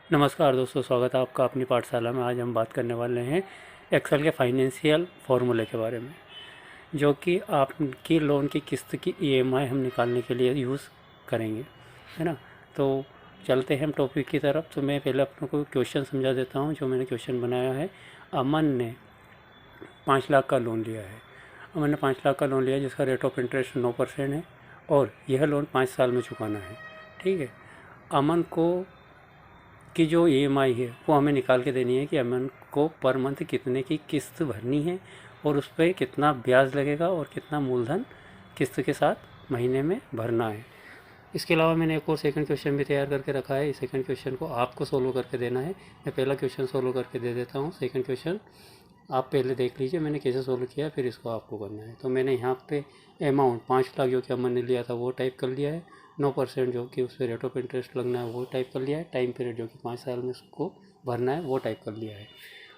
नमस्कार दोस्तों, स्वागत है आपका अपनी पाठशाला में। आज हम बात करने वाले हैं एक्सेल के फाइनेंशियल फार्मूले के बारे में, जो कि आपकी लोन की किस्त की ईएमआई हम निकालने के लिए यूज़ करेंगे, है ना। तो चलते हैं हम टॉपिक की तरफ। तो मैं पहले अपने को क्वेश्चन समझा देता हूँ जो मैंने क्वेश्चन बनाया है। अमन ने 5 लाख का लोन लिया है। अमन ने 5 लाख का लोन लिया जिसका रेट ऑफ इंटरेस्ट 9% है और यह लोन 5 साल में चुकाना है। ठीक है। अमन को की जो ईएमआई है वो हमें निकाल के देनी है कि अमन को पर मंथ कितने की किस्त भरनी है और उस पर कितना ब्याज लगेगा और कितना मूलधन किस्त के साथ महीने में भरना है। इसके अलावा मैंने एक और सेकंड क्वेश्चन भी तैयार करके रखा है। इस सेकंड क्वेश्चन को आपको सोल्व करके देना है। मैं पहला क्वेश्चन सोल्व करके दे देता हूँ। सेकंड क्वेश्चन आप पहले देख लीजिए मैंने कैसे सोल्व किया, फिर इसको आपको करना है। तो मैंने यहाँ पे अमाउंट 5 लाख जो कि अमन ने लिया था वो टाइप कर लिया है। 9% जो कि उस पर रेट ऑफ इंटरेस्ट लगना है वो टाइप कर लिया है। टाइम पीरियड जो कि 5 साल में उसको भरना है वो टाइप कर लिया है।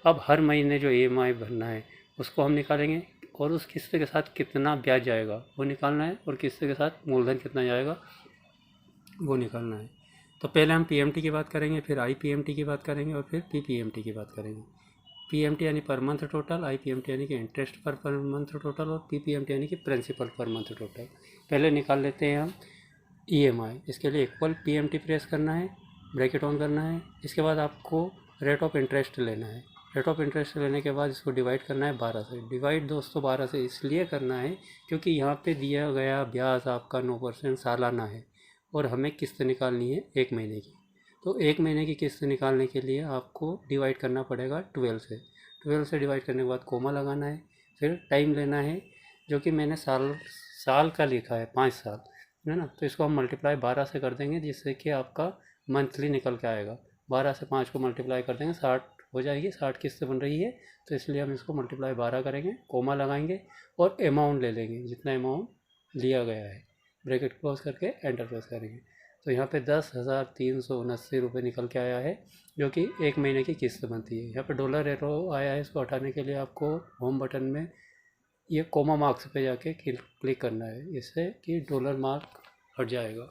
अब हर महीने जो ईएमआई भरना है उसको हम निकालेंगे और उस किस्त के साथ कितना ब्याज जाएगा वो निकालना है और किस्त के साथ मूलधन कितना जाएगा वो निकालना है। तो पहले हम पीएमटी की बात करेंगे, फिर आईपीएमटी की बात करेंगे और फिर पीपीएमटी की बात करेंगे। पीएमटी यानी पर मंथ टोटल, आईपीएमटी यानी कि इंटरेस्ट पर मंथ टोटल और पीपीएमटी यानी कि प्रिंसिपल पर मंथ टोटल। पहले निकाल लेते हैं हम ईएमआई। इसके लिए इक्वल पीएमटी प्रेस करना है, ब्रैकेट ऑन करना है। इसके बाद आपको रेट ऑफ इंटरेस्ट लेना है। रेट ऑफ इंटरेस्ट लेने के बाद इसको डिवाइड करना है 12 से। डिवाइड दोस्तों 12 से इसलिए करना है क्योंकि यहाँ पे दिया गया ब्याज आपका 9% सालाना है और हमें किस्त निकालनी है 1 महीने की। तो 1 महीने की किस्त निकालने के लिए आपको डिवाइड करना पड़ेगा 12 से। 12 से डिवाइड करने के बाद कोमा लगाना है, फिर टाइम लेना है जो कि मैंने साल का लिखा है 5 साल, है ना। तो इसको हम मल्टीप्लाई 12 से कर देंगे जिससे कि आपका मंथली निकल के आएगा। 12 से 5 को मल्टीप्लाई कर देंगे 60 हो जाएगी। 60 किस्त बन रही है तो इसलिए हम इसको मल्टीप्लाई 12 करेंगे, कोमा लगाएंगे और अमाउंट ले लेंगे जितना अमाउंट लिया गया है। ब्रैकेट क्लोज करके एंटर प्रेस करेंगे। तो यहाँ पे 10,379 रुपये निकल के आया है जो कि 1 महीने की किस्त बनती है। यहाँ पे डॉलर एरो आया है, इसको हटाने के लिए आपको होम बटन में ये कोमा मार्क्स पे जाके क्लिक करना है, इससे कि डॉलर मार्क हट जाएगा।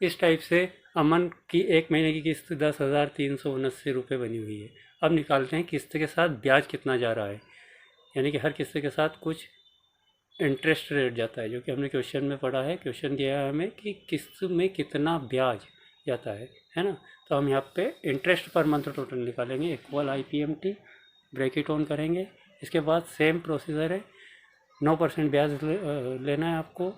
इस टाइप से अमन की 1 महीने की किस्त 10,379 रुपये बनी हुई है। अब निकालते हैं किस्त के साथ ब्याज कितना जा रहा है, यानी कि हर किस्त के साथ कुछ इंटरेस्ट रेट जाता है जो कि हमने क्वेश्चन में पढ़ा है। क्वेश्चन दिया है हमें कि किस्त में कितना ब्याज जाता है ना। तो हम यहाँ पे इंटरेस्ट पर मंथ टोटल निकालेंगे, इक्वल आईपीएमटी, ब्रैकेट ऑन करेंगे। इसके बाद सेम प्रोसीजर है, 9% ब्याज लेना है आपको,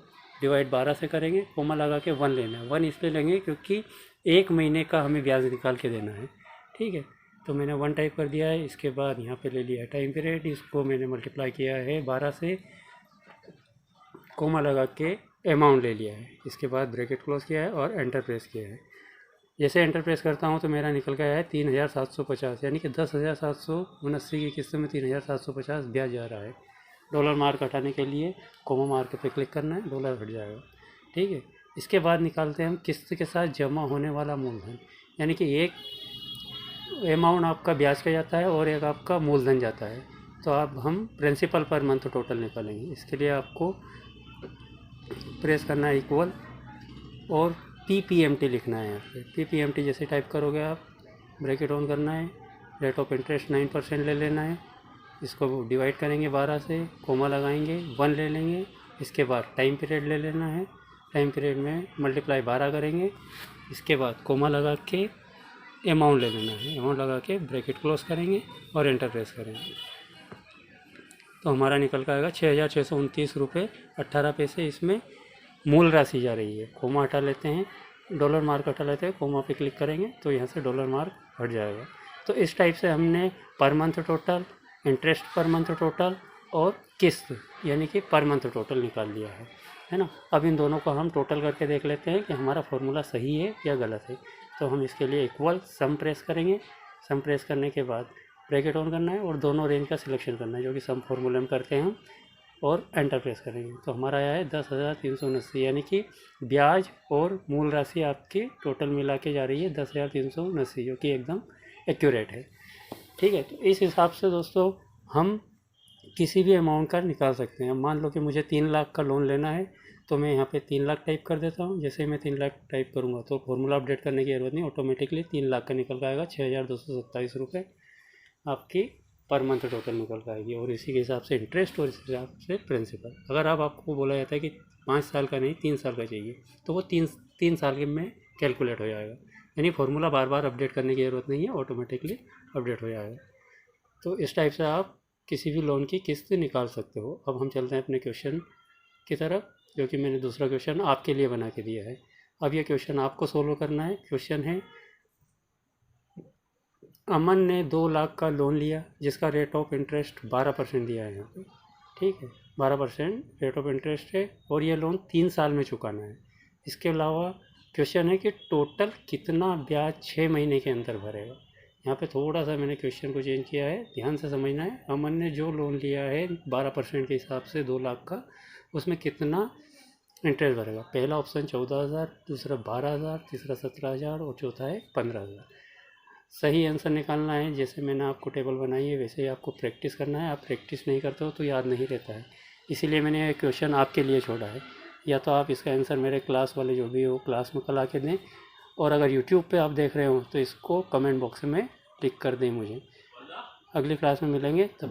डिवाइड 12 से करेंगे, कोमा लगा के 1 लेना है। 1 इसलिए लेंगे क्योंकि 1 महीने का हमें ब्याज निकाल के देना है। ठीक है। तो मैंने 1 टाइप कर दिया है। इसके बाद यहाँ पे ले लिया है टाइम पीरियड, इसको मैंने मल्टीप्लाई किया है 12 से, कोमा लगा के अमाउंट ले लिया है। इसके बाद ब्रैकेट क्लोज किया है और एंटर प्रेस किया है। जैसे एंटर प्रेस करता हूँ तो मेरा निकल गया है 3,750, यानी कि 10,779 की किस्त में 3,750 ब्याज जा रहा है। डॉलर मार्क हटाने के लिए कोमा मार्क पे क्लिक करना है, डॉलर हट जाएगा। ठीक है। इसके बाद निकालते हैं हम किस्त के साथ जमा होने वाला मूलधन, यानी कि एक अमाउंट आपका ब्याज का जाता है और एक आपका मूलधन जाता है। तो अब हम प्रिंसिपल पर मंथ टोटल निकालेंगे। इसके लिए आपको प्रेस करना है इक्वल और पीपीएमटी लिखना है। यहाँ पे पीपीएमटी जैसे टाइप करोगे आप, ब्रैकेट ऑन करना है, रेट ऑफ इंटरेस्ट 9% ले लेना है। इसको डिवाइड करेंगे 12 से, कोमा लगाएंगे, 1 ले लेंगे। इसके बाद टाइम पीरियड ले लेना है, टाइम पीरियड में मल्टीप्लाई 12 करेंगे। इसके बाद कोमा लगा के अमाउंट ले लेना है, अमाउंट लगा के ब्रैकेट क्लोज करेंगे और एंटर प्रेस करेंगे। तो हमारा निकल कर आएगा 6,629 रुपये 18 पैसे। इसमें मूल राशि जा रही है। कोमा हटा लेते हैं, डॉलर मार्क हटा लेते हैं, कोमा पे क्लिक करेंगे तो यहाँ से डॉलर मार्क हट जाएगा। तो इस टाइप से हमने per month total, interest per month total और किस्त यानी कि पर मंथ टोटल निकाल लिया है ना। अब इन दोनों को हम टोटल करके देख लेते हैं कि हमारा फॉर्मूला सही है या गलत है। तो हम इसके लिए इक्वल सम प्रेस करेंगे। सम प्रेस करने के बाद ब्रैकेट ऑन करना है और दोनों रेंज का सिलेक्शन करना है जो कि सम फॉर्मूले में करते हैं हम, और एंटर प्रेस करेंगे। तो हमारा आया है 10,379, यानी कि ब्याज और मूल राशि आपकी टोटल मिला के जा रही है 10,379, जो कि एकदम एक्यूरेट है। ठीक है। तो इस हिसाब से दोस्तों हम किसी भी अमाउंट का निकाल सकते हैं। मान लो कि मुझे 3 लाख का लोन लेना है तो मैं यहाँ पे 3 लाख टाइप कर देता हूँ। जैसे मैं 3 लाख टाइप करूँगा तो फॉर्मूला अपडेट करने की ज़रूरत नहीं, ऑटोमेटिकली 3 लाख का निकल के आएगा। 6,227 रुपये आपकी पर मंथ टोटल निकल के आएगी, और इसी के हिसाब से इंटरेस्ट और इसी हिसाब से प्रिंसिपल। अगर आपको बोला जाता है कि 5 साल का नहीं 3 साल का चाहिए, तो वो तीन साल के में कैलकुलेट हो जाएगा। यानी फार्मूला बार बार अपडेट करने की ज़रूरत नहीं है, ऑटोमेटिकली अपडेट हो जाएगा। तो इस टाइप से आप किसी भी लोन की किस्त निकाल सकते हो। अब हम चलते हैं अपने क्वेश्चन की तरफ, जो कि मैंने दूसरा क्वेश्चन आपके लिए बना के दिया है। अब ये क्वेश्चन आपको सोल्व करना है। क्वेश्चन है, अमन ने 2 लाख का लोन लिया जिसका रेट ऑफ इंटरेस्ट 12% दिया है यहाँ पे, ठीक है, 12% रेट ऑफ इंटरेस्ट है, और ये लोन 3 साल में चुकाना है। इसके अलावा क्वेश्चन है कि टोटल कितना ब्याज 6 महीने के अंदर भरेगा। यहाँ पे थोड़ा सा मैंने क्वेश्चन को चेंज किया है, ध्यान से समझना है। अमन ने जो लोन लिया है 12% के हिसाब से 2 लाख का, उसमें कितना इंटरेस्ट भरेगा। पहला ऑप्शन 14,000, दूसरा 12,000, तीसरा 17,000 और चौथा है 15,000। सही आंसर निकालना है। जैसे मैंने आपको टेबल बनाई है वैसे ही आपको प्रैक्टिस करना है। आप प्रैक्टिस नहीं करते हो तो याद नहीं रहता है, इसीलिए मैंने ये क्वेश्चन आपके लिए छोड़ा है। या तो आप इसका आंसर मेरे क्लास वाले जो भी हो क्लास में कल आके दें, और अगर यूट्यूब पे आप देख रहे हो तो इसको कमेंट बॉक्स में लिख कर दें मुझे। अगली क्लास में मिलेंगे, तब